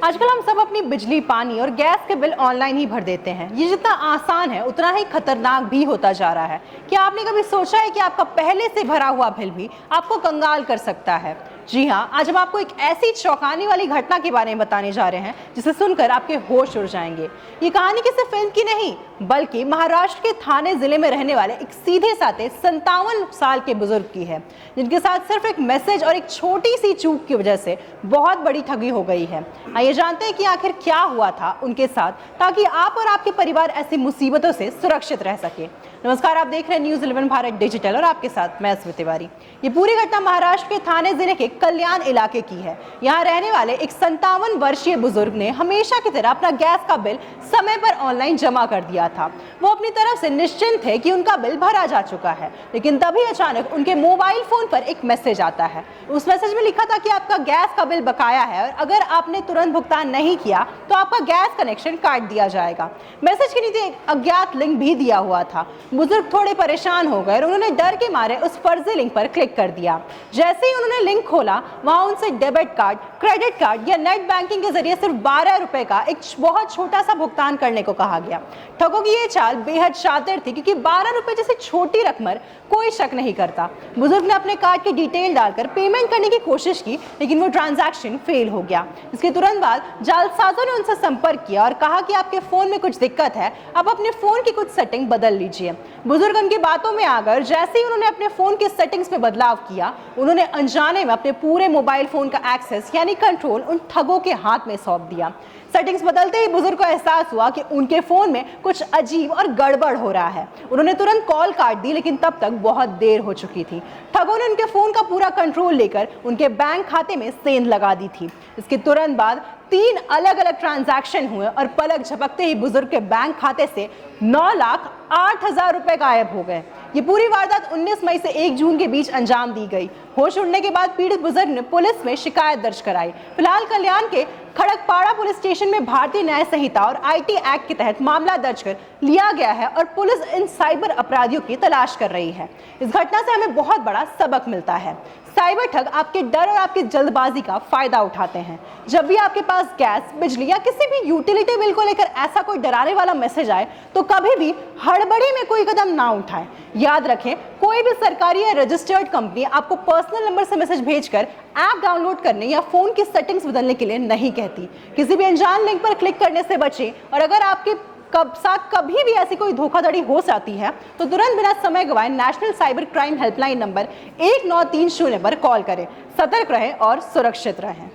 आजकल हम सब अपनी बिजली, पानी और गैस के बिल ऑनलाइन ही भर देते हैं। ये जितना आसान है उतना ही खतरनाक भी होता जा रहा है। क्या आपने कभी सोचा है कि आपका पहले से भरा हुआ बिल भी आपको कंगाल कर सकता है? जी हाँ, आज हम आपको एक ऐसी चौंकाने वाली घटना के बारे में बताने जा रहे हैं जिसे सुनकर आपके होश उड़ जाएंगे। ये कहानी किसी फिल्म की नहीं, बल्कि महाराष्ट्र के थाने जिले में रहने वाले एक सीधे साधे 57 साल के बुजुर्ग की है, जिनके साथ सिर्फ एक मैसेज और एक छोटी सी चूक की वजह से बहुत बड़ी ठगी हो गई है। आइए जानते हैं कि आखिर क्या हुआ था उनके साथ, ताकि आप और आपके परिवार ऐसी मुसीबतों से सुरक्षित रह सके। नमस्कार, आप देख रहे हैं न्यूज़ 11 भारत डिजिटल और आपके साथ मैं स्मृति तिवारी। ये पूरी घटना महाराष्ट्र के थाने जिले के कल्याण इलाके की है। यहाँ रहने वाले एक 57 वर्षीय बुजुर्ग ने हमेशा की तरह अपना गैस का बिल समय पर ऑनलाइन जमा कर दिया था। वो अपनी तरफ से निश्चिंत थे कि उनका बिल भरा जा चुका है, लेकिन तभी अचानक उनके मोबाइल फोन पर एक मैसेज आता है। उस मैसेज में लिखा था कि आपका गैस का बिल बकाया है और अगर आपने तुरंत भुगतान नहीं किया तो आपका गैस कनेक्शन काट दिया जाएगा। मैसेज के नीचे एक अज्ञात लिंक भी दिया हुआ था। बुजुर्ग थोड़े परेशान हो गए और उन्होंने डर के मारे उस फर्जी लिंक पर क्लिक कर दिया। जैसे ही उन्होंने लिंक खोला, वहां उनसे डेबिट कार्ड, क्रेडिट कार्ड या नेट बैंकिंग के जरिए सिर्फ 12 रुपए का एक बहुत छोटा सा भुगतान करने को कहा गया। ठगों की ये चाल बेहद शातिर थी, क्योंकि 12 रुपए जैसी छोटी रकम पर कोई शक नहीं करता। बुजुर्ग ने अपने कार्ड की डिटेल डालकर पेमेंट करने की कोशिश की, लेकिन वो ट्रांजैक्शन फेल हो गया। इसके तुरंत बाद जालसाजों ने उनसे संपर्क किया और कहा कि आपके फोन में कुछ दिक्कत है, आप अपने फोन की कुछ सेटिंग बदल लीजिए। बुजुर्ग उनकी बातों में आकर जैसे ही उन्होंने अपने फोन के सेटिंग्स में बदलाव किया, उन्होंने अनजाने में अपने पूरे मोबाइल फोन का एक्सेस यानी कंट्रोल उन ठगों के हाथ में सौंप दिया। सेटिंग्स बदलते ही बुजुर्ग को एहसास हुआ कि उनके फोन में कुछ अजीब और गड़बड़ हो रहा है। उन्होंने तुरंत कॉल काट दी, लेकिन तब तक बहुत देर हो चुकी थी। ठगों ने उनके फोन का पूरा कंट्रोल लेकर उनके बैंक खाते में सेंध लगा दी थी। इसके तुरंत बाद 3 अलग अलग ट्रांजैक्शन हुए और पलक झपकते ही बुजुर्ग के बैंक खाते से 9,08,000 रुपए गायब हो गए। ये पूरी वारदात 19 मई से 1 जून के बीच अंजाम दी गई। होश उड़ने के बाद पीड़ित बुजुर्ग ने पुलिस में शिकायत दर्ज कराई। फिलहाल कल्याण के खड़कपाड़ा पुलिस स्टेशन में भारतीय न्याय संहिता और आईटी एक्ट के तहत मामला दर्ज कर लिया गया है और पुलिस इन साइबर अपराधियों की तलाश कर रही है। इस घटना से हमें बहुत बड़ा सबक मिलता है। साइबर ठग आपके डर और आपकी जल्दबाजी का फायदा उठाते हैं। जब भी आपके पास गैस, बिजली या किसी भी यूटिलिटी बिल को लेकर ऐसा कोई डराने वाला मैसेज आए, तो कभी भी हड़बड़ी में कोई कदम ना उठाएं। याद रखें, कोई भी सरकारी या रजिस्टर्ड कंपनी आपको पर्सनल नंबर से मैसेज भेजकर ऐप डाउनलोड करने या फोन की सेटिंग्स बदलने के लिए नहीं कहती। किसी भी अनजान लिंक पर क्लिक करने से बचें और अगर आपके साथ कभी भी ऐसी कोई धोखाधड़ी हो जाती है तो तुरंत बिना समय गवाए national cyber crime helpline number 1930 पर कॉल करें। सतर्क रहें और सुरक्षित रहें।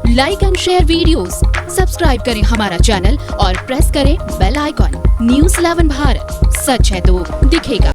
Like and share videos, subscribe करें हमारा चैनल और प्रेस करें बेल आइकॉन। न्यूज़ 11 भारत, सच है तो दिखेगा।